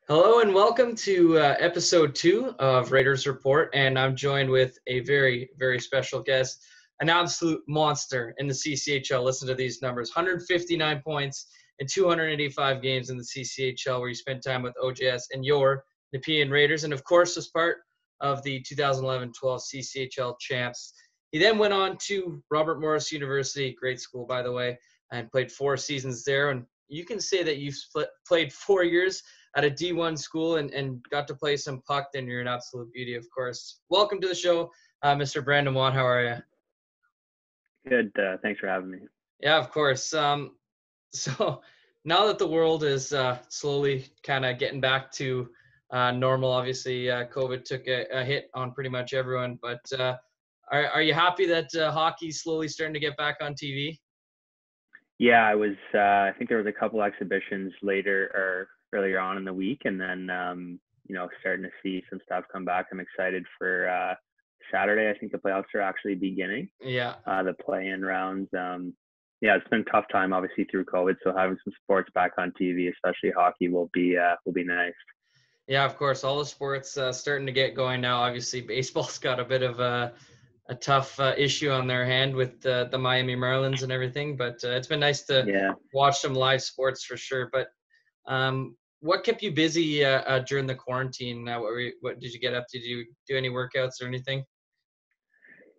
Hello and welcome to episode 2 of Raiders Report, and I'm joined with a very, very special guest, an absolute monster in the CCHL. Listen to these numbers: 159 points in 285 games in the CCHL, where you spent time with OJS and your Nepean Raiders, and of course was part of the 2011-12 CCHL champs. He then went on to Robert Morris University, great school by the way, and played 4 seasons there. And you can say that you've played 4 years at a D1 school and got to play some puck, then you're an absolute beauty, of course. Welcome to the show, Mr. Brandon Watt. How are you? Good. Thanks for having me. Yeah, of course. So now that the world is slowly kind of getting back to normal, obviously COVID took a hit on pretty much everyone. But are you happy that hockey's slowly starting to get back on TV? Yeah, I was. I think there was a couple exhibitions earlier on in the week, and then starting to see some stuff come back. I'm excited for Saturday. I think the playoffs are actually beginning. Yeah. The play-in rounds. Yeah, it's been a tough time obviously through COVID, so having some sports back on TV, especially hockey, will be nice. Yeah, of course. All the sports starting to get going now. Obviously, baseball's got a bit of a tough issue on their hand with the Miami Marlins and everything, but it's been nice to watch some live sports for sure. But what kept you busy during the quarantine? What did you get up to? Did you do any workouts or anything?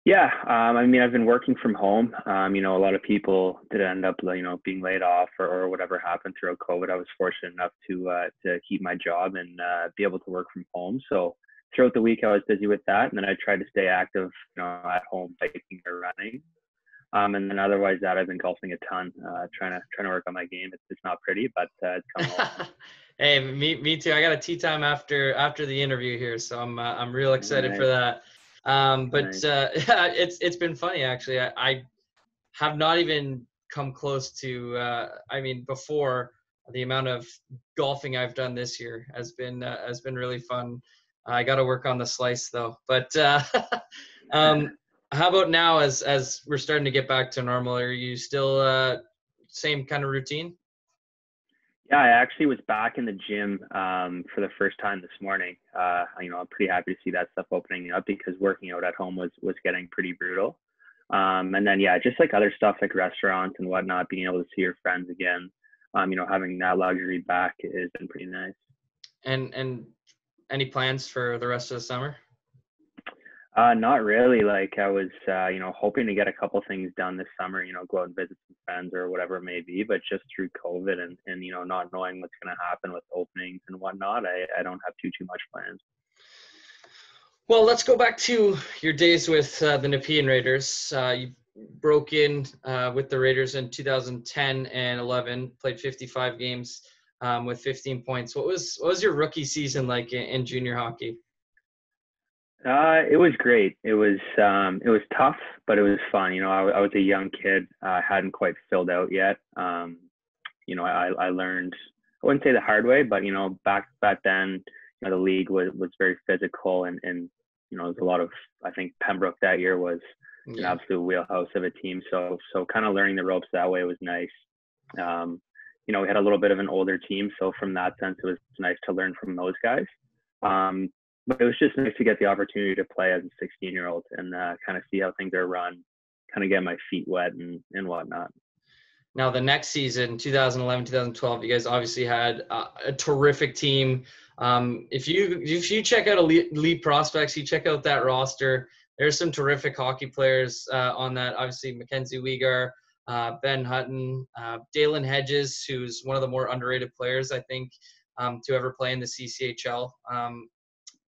Yeah, I mean, I've been working from home. A lot of people did end up, being laid off or whatever happened throughout COVID. I was fortunate enough to keep my job and be able to work from home. So throughout the week, I was busy with that, and then I tried to stay active, at home, biking or running. And then otherwise that, I've been golfing a ton, trying to work on my game. It's not pretty, but it's coming along. Hey, me too. I got a tea time after the interview here, so I'm real excited for that. It's been funny actually. I have not even come close to. Before, the amount of golfing I've done this year has been really fun. I got to work on the slice though. But how about now as we're starting to get back to normal? Are you still same kind of routine? Yeah, I actually was back in the gym for the first time this morning. I'm pretty happy to see that stuff opening up because working out at home was getting pretty brutal. And then, just like other stuff like restaurants and whatnot, being able to see your friends again, having that luxury back has been pretty nice. And any plans for the rest of the summer? Not really. Like I was, hoping to get a couple things done this summer, go out and visit some friends or whatever it may be, but just through COVID and not knowing what's going to happen with openings and whatnot, I don't have too much plans. Well, let's go back to your days with the Nepean Raiders. You broke in with the Raiders in 2010 and 11, played 55 games with 15 points. What was your rookie season like in junior hockey? It was great. It was tough, but it was fun. I was a young kid. I hadn't quite filled out yet. I learned, I wouldn't say the hard way, but back then, the league was very physical and there's a lot of, I think Pembroke that year was an absolute wheelhouse of a team. So kind of learning the ropes that way was nice. We had a little bit of an older team, so from that sense, it was nice to learn from those guys. But it was just nice to get the opportunity to play as a 16-year-old and kind of see how things are run, kind of get my feet wet and whatnot. Now, the next season, 2011, 2012, you guys obviously had a terrific team. If you check out elite prospects, you check out that roster, there's some terrific hockey players on that. Obviously, Mackenzie Weger, Ben Hutton, Dalen Hedges, who's one of the more underrated players, I think, to ever play in the CCHL.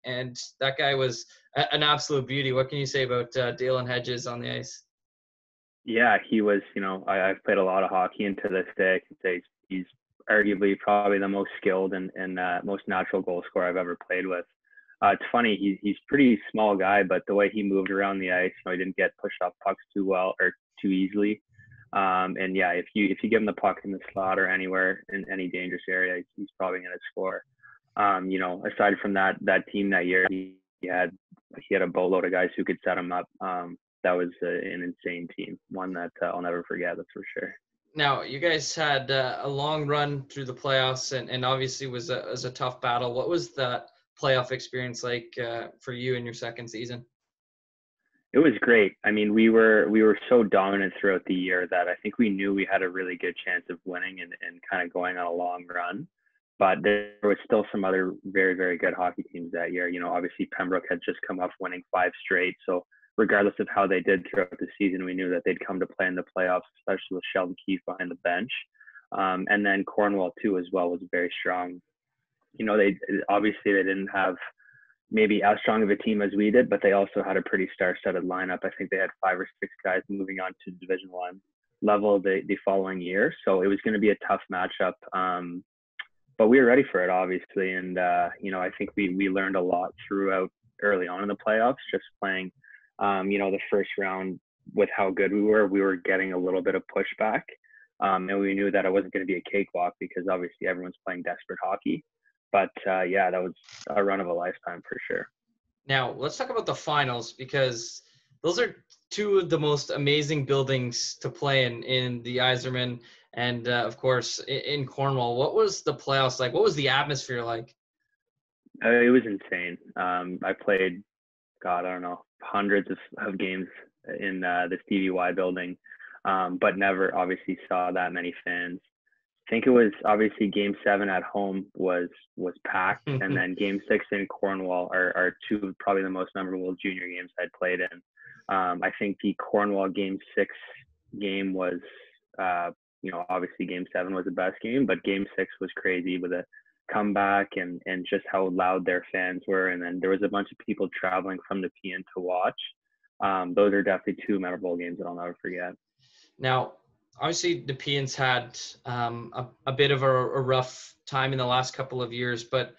And that guy was an absolute beauty. What can you say about Dalen Hedges on the ice? Yeah, he was, I've played a lot of hockey, and to this day, I can say he's arguably probably the most skilled and most natural goal scorer I've ever played with. It's funny, he's pretty small guy, but the way he moved around the ice, he didn't get pushed off pucks too well or too easily. If you give him the puck in the slot or anywhere in any dangerous area, he's probably going to score. Aside from that team that year, he had a boatload of guys who could set him up. That was an insane team, one that I'll never forget, that's for sure. Now, you guys had a long run through the playoffs, and obviously was a tough battle. What was that playoff experience like for you in your second season? It was great. I mean, we were so dominant throughout the year that I think we knew we had a really good chance of winning and kind of going on a long run. But there was still some other very, very good hockey teams that year. You know, obviously Pembroke had just come off winning 5 straight. So regardless of how they did throughout the season, we knew that they'd come to play in the playoffs, especially with Sheldon Keefe behind the bench. And then Cornwall too as well was very strong. You know, they obviously they didn't have maybe as strong of a team as we did, but they also had a pretty star-studded lineup. I think they had 5 or 6 guys moving on to Division One level the following year, so it was going to be a tough matchup. But we were ready for it, obviously, and you know, I think we learned a lot throughout early on in the playoffs, just playing. You know, the first round with how good we were getting a little bit of pushback, and we knew that it wasn't going to be a cakewalk because obviously everyone's playing desperate hockey. But yeah, that was a run of a lifetime for sure. Now, let's talk about the finals because those are two of the most amazing buildings to play in the Iserman and, of course, in Cornwall. What was the playoffs like? What was the atmosphere like? It was insane. I played, God, I don't know, hundreds of games in the Stevie Y building, but never obviously saw that many fans. I think it was obviously Game 7 at home was packed, and then Game 6 in Cornwall are two of probably the most memorable junior games I'd played in. I think the Cornwall Game 6 game was, you know, obviously Game 7 was the best game, but Game 6 was crazy with a comeback and just how loud their fans were, and then there was a bunch of people traveling from Nepean to watch. Those are definitely two memorable games that I'll never forget. Now, obviously, the Nepeans had a bit of a rough time in the last couple of years, but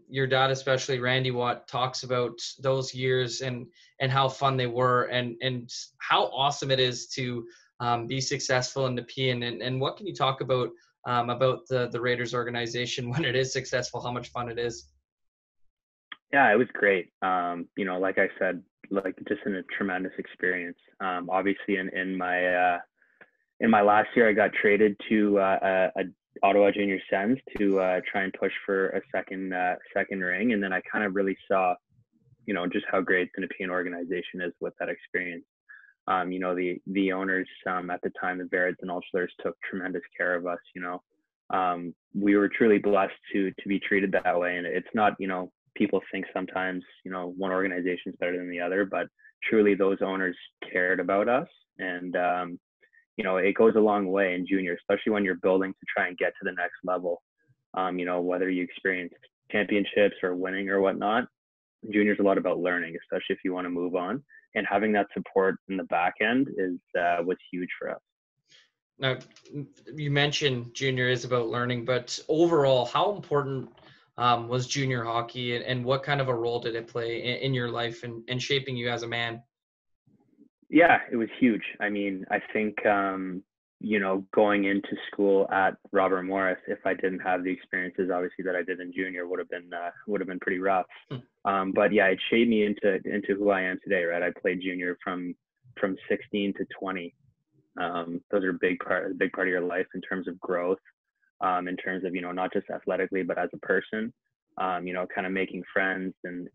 your dad, especially Randy Watt, talks about those years and how fun they were and how awesome it is to be successful in Nepean. And what can you talk about the Raiders organization when it is successful, how much fun it is? Yeah, it was great. You know, like I said, like just a tremendous experience. Obviously, in my last year, I got traded to a Ottawa Junior Sens to try and push for a second ring, and then I kind of really saw, you know, just how great the Nepean organization is with that experience. You know, the owners at the time, the Verreds and Alchlers, took tremendous care of us. You know, we were truly blessed to be treated that way, and it's not, you know, people think sometimes, you know, one organization is better than the other, but truly those owners cared about us, and you know, it goes a long way in junior, especially when you're building to try and get to the next level. You know, whether you experience championships or winning or whatnot, junior's a lot about learning, especially if you want to move on. And having that support in the back end was huge for us. Now, you mentioned junior is about learning, but overall, how important was junior hockey and what kind of a role did it play in your life and shaping you as a man? Yeah, it was huge. I mean, I think, you know, going into school at Robert Morris, if I didn't have the experiences, obviously, that I did in junior, would have been pretty rough. But yeah, it shaped me into who I am today. Right, I played junior from 16 to 20. Those are a big part of your life in terms of growth, in terms of, you know, not just athletically, but as a person. You know, kind of making friends and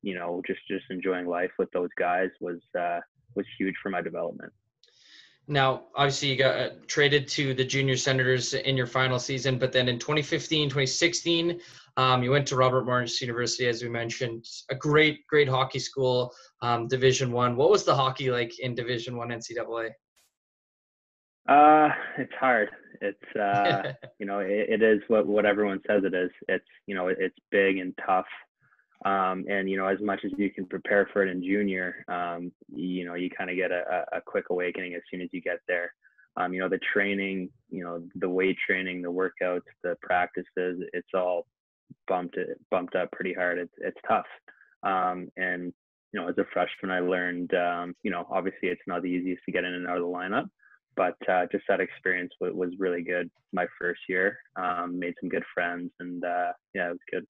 you know, just enjoying life with those guys was huge for my development. Now, obviously, you got traded to the Junior Senators in your final season, but then in 2015, 2016, you went to Robert Morris University, as we mentioned, a great hockey school, Division One. What was the hockey like in Division One NCAA? It's hard. It's you know, it is what everyone says it is. It's, you know, it's big and tough. And, you know, as much as you can prepare for it in junior, you know, you kind of get a quick awakening as soon as you get there. You know, the training, you know, the weight training, the workouts, the practices, it's all bumped up pretty hard. It's tough. And, you know, as a freshman, I learned, you know, obviously it's not the easiest to get in and out of the lineup, but just that experience was really good. My first year, made some good friends, and yeah, it was good.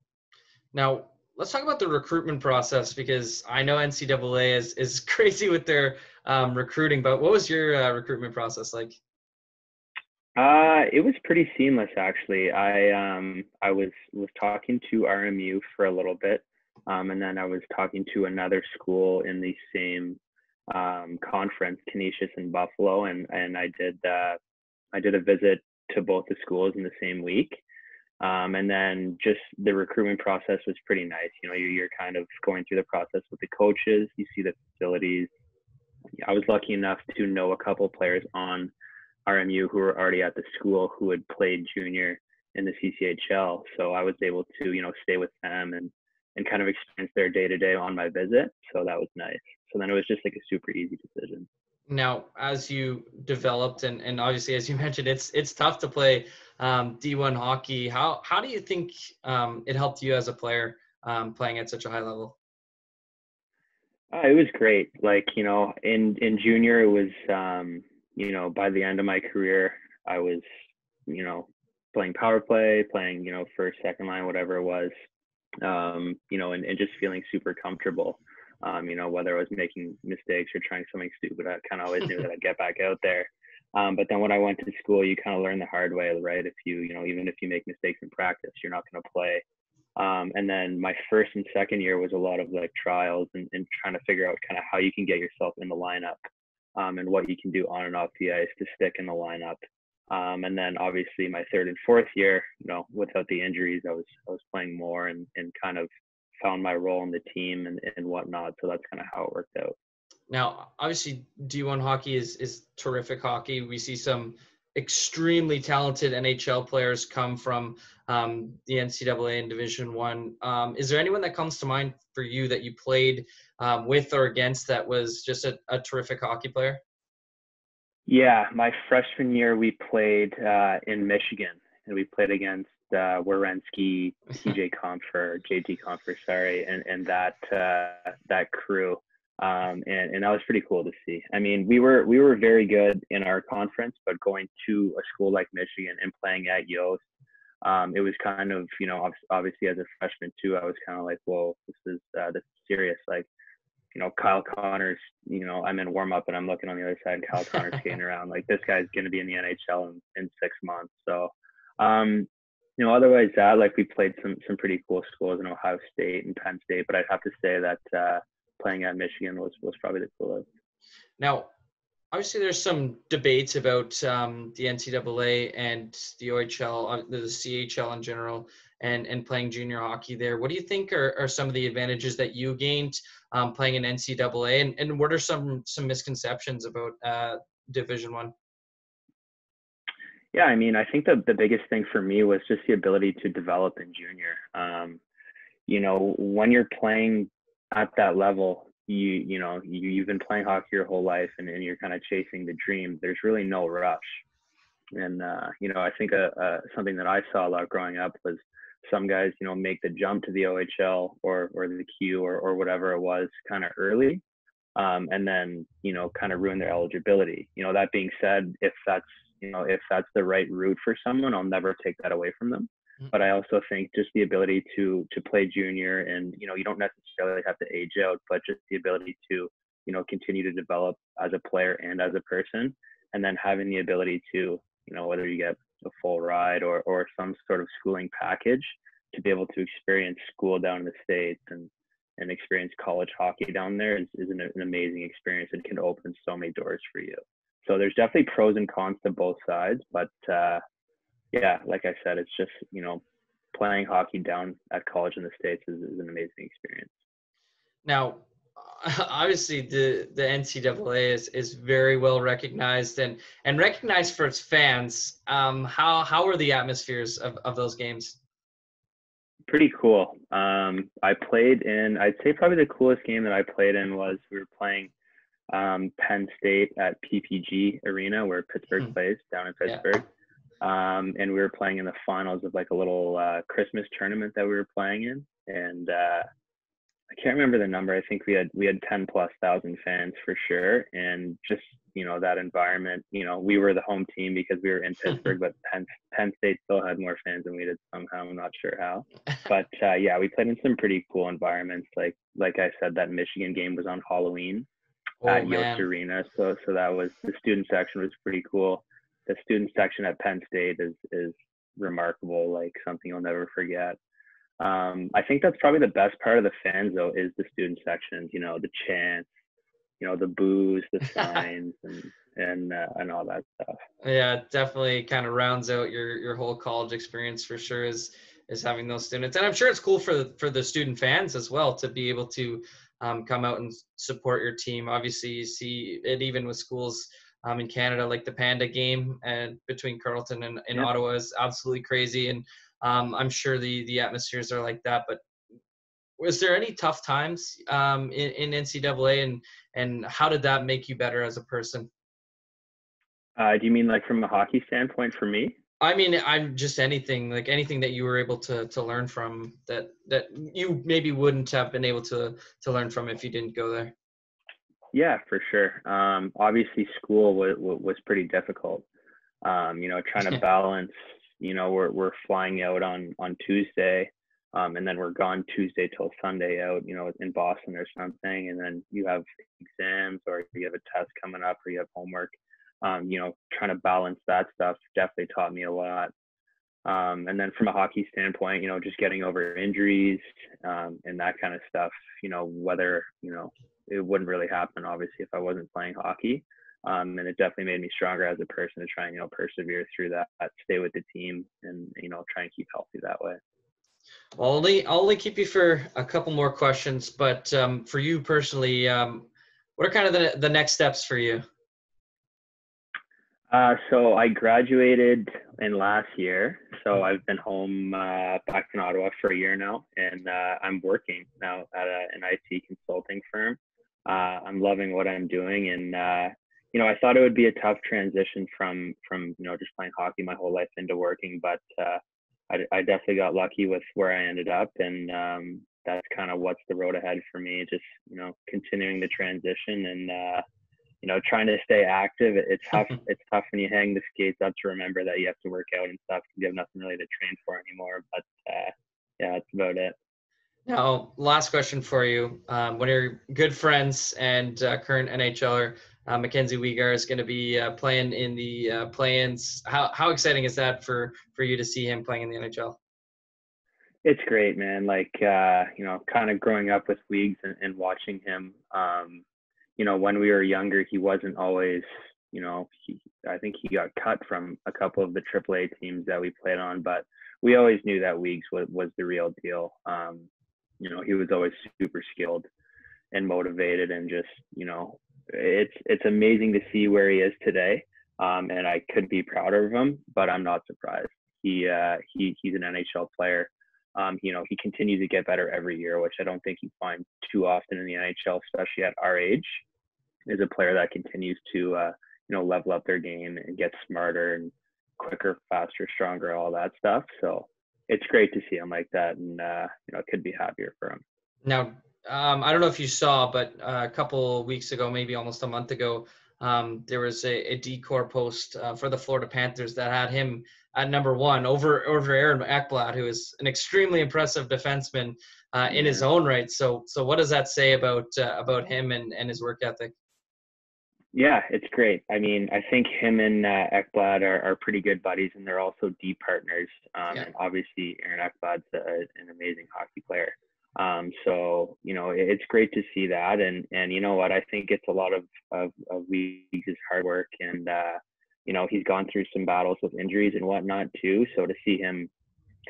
Now, let's talk about the recruitment process because I know NCAA is crazy with their recruiting, but what was your recruitment process like? It was pretty seamless actually. I was talking to RMU for a little bit, and then I was talking to another school in the same conference, Canisius and Buffalo, and I did a visit to both the schools in the same week. And then just the recruitment process was pretty nice. You know, you're kind of going through the process with the coaches. You see the facilities. I was lucky enough to know a couple of players on RMU who were already at the school who had played junior in the CCHL. So I was able to, you know, stay with them and kind of experience their day to day on my visit. So that was nice. So then it was just like a super easy decision. Now, as you developed, and obviously, as you mentioned, it's tough to play D1 hockey. How do you think it helped you as a player playing at such a high level? It was great. Like, you know, in junior, it was, you know, by the end of my career, I was, you know, playing power play, playing, you know, first, second line, whatever it was, you know, and just feeling super comfortable. You know, whether I was making mistakes or trying something stupid, I kind of always knew that I'd get back out there. But then when I went to school, you kind of learn the hard way, right? If you know, even if you make mistakes in practice, you're not going to play. And then my first and second year was a lot of like trials and trying to figure out kind of how you can get yourself in the lineup, and what you can do on and off the ice to stick in the lineup. And then obviously my third and fourth year, you know, without the injuries, I was playing more and kind of found my role in the team and whatnot. So that's kind of how it worked out. Now, obviously, D1 hockey is terrific hockey. We see some extremely talented NHL players come from the NCAA and Division One. Is there anyone that comes to mind for you that you played with or against that was just a terrific hockey player? Yeah, my freshman year we played in Michigan, and we played against Werenski, TJ Comfer, JT Comfer, sorry, and that crew, and that was pretty cool to see. I mean, we were very good in our conference, but going to a school like Michigan and playing at Yost, it was kind of, you know, obviously as a freshman too, I was kind of like, whoa, this is serious. Like, you know, Kyle Connors, you know, I'm in warm up and I'm looking on the other side and Kyle Connors skating around. Like, this guy's going to be in the NHL in 6 months. So, you know, otherwise that, like, we played some pretty cool schools in Ohio State and Penn State, but I'd have to say that playing at Michigan was probably the coolest. Now, obviously, there's some debates about the NCAA and the OHL, the CHL in general, and playing junior hockey there. What do you think are some of the advantages that you gained playing in NCAA, and what are some misconceptions about Division One? Yeah, I mean, I think the biggest thing for me was just the ability to develop in junior. You know, when you're playing at that level, you know, you've been playing hockey your whole life and you're kind of chasing the dream. There's really no rush. And, you know, I think something that I saw a lot growing up was some guys, you know, make the jump to the OHL or the Q or whatever it was kind of early. And then, you know, kind of ruin their eligibility. You know, that being said, if that's the right route for someone, I'll never take that away from them. But I also think just the ability to play junior and, you know, you don't necessarily have to age out, but just the ability to, you know, continue to develop as a player and as a person, and then having the ability to, you know, whether you get a full ride or some sort of schooling package to be able to experience school down in the States and experience college hockey down there is an amazing experience and can open so many doors for you. So there's definitely pros and cons to both sides, but yeah, like I said, it's just, you know, playing hockey down at college in the States is an amazing experience. Now, obviously, the NCAA is very well recognized and recognized for its fans. How are the atmospheres of those games? Pretty cool. I played in, I'd say probably the coolest game that I played in was we were playing Penn State at PPG Arena where Pittsburgh plays down in Pittsburgh. Yeah. And we were playing in the finals of like a little Christmas tournament that we were playing in. And I can't remember the number. I think we had 10,000+ fans for sure. And just, you know, that environment, you know, we were the home team because we were in Pittsburgh, but Penn State still had more fans than we did somehow. I'm not sure how. But yeah, we played in some pretty cool environments. Like I said, that Michigan game was on Halloween at Yost Arena. So that was, the student section was pretty cool. the student section at Penn State is remarkable, like something you'll never forget. I think that's probably the best part of the fans though, is the student sections, you know, the chants, you know, the boos, the signs, and all that stuff. Yeah, it definitely kind of rounds out your whole college experience for sure, is having those students. And I'm sure it's cool for the student fans as well to be able to come out and support your team. Obviously, you see it even with schools in Canada, like the Panda game and between Carleton and Yeah. Ottawa is absolutely crazy. And I'm sure the atmospheres are like that. But was there any tough times in NCAA, and how did that make you better as a person? Do you mean like from a hockey standpoint for me? I mean, I'm just anything that you were able to learn from that you maybe wouldn't have been able to learn from if you didn't go there. Yeah, for sure. Obviously school was pretty difficult. You know, trying to balance, you know, we're flying out on Tuesday, and then we're gone Tuesday till Sunday out, you know, in Boston or something. And then you have exams or you have a test coming up or you have homework. You know, trying to balance that stuff definitely taught me a lot. And then from a hockey standpoint, you know, just getting over injuries and that kind of stuff, you know, whether, you know, it wouldn't really happen, obviously, if I wasn't playing hockey. And it definitely made me stronger as a person to try and, you know, persevere through that, stay with the team and, you know, try and keep healthy that way. Well, I'll only keep you for a couple more questions, but for you personally, what are kind of the next steps for you? So I graduated in last year. So I've been home back in Ottawa for a year now, and I'm working now at an IT consulting firm. I'm loving what I'm doing, and you know, I thought it would be a tough transition from you know, just playing hockey my whole life into working, but I definitely got lucky with where I ended up, and that's kind of what's the road ahead for me. Just, you know, continuing the transition and you know, trying to stay active. It's tough. It's tough when you hang the skates up to remember that you have to work out and stuff because you have nothing really to train for anymore. But yeah, that's about it. Now, last question for you. One of your good friends and current NHLer, Mackenzie Weger, is going to be playing in the play-ins. How exciting is that for you to see him playing in the NHL? It's great, man. Like, you know, kind of growing up with Weegs and watching him, you know, when we were younger, he wasn't always, you know, I think he got cut from a couple of the AAA teams that we played on, but we always knew that Weegs was the real deal. You know, he was always super skilled and motivated, and just, you know, it's amazing to see where he is today. And I could be prouder of him, but I'm not surprised. He's an NHL player. You know, he continues to get better every year, which I don't think you find too often in the NHL, especially at our age, is a player that continues to, you know, level up their game and get smarter and quicker, faster, stronger, all that stuff. So it's great to see him like that, and, you know, I could be happier for him. Now, I don't know if you saw, but a couple weeks ago, maybe almost a month ago, there was a decor post for the Florida Panthers that had him at number 1 over Aaron Ekblad, who is an extremely impressive defenseman in his own right. So what does that say about him and his work ethic? Yeah, it's great. I mean, I think him and Ekblad are pretty good buddies, and they're also deep partners. And obviously, Aaron Ekblad's an amazing hockey player. So, you know, it's great to see that. And you know what, I think it's a lot of Weegs' hard work, and, you know, he's gone through some battles with injuries and whatnot too. So to see him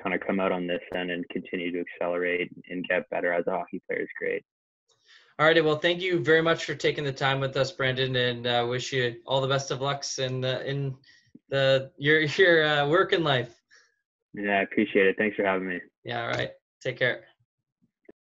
kind of come out on this end and continue to accelerate and get better as a hockey player is great. All right. Well, thank you very much for taking the time with us, Brandon, and wish you all the best of lucks in your work and life. Yeah, I appreciate it. Thanks for having me. Yeah. All right. Take care.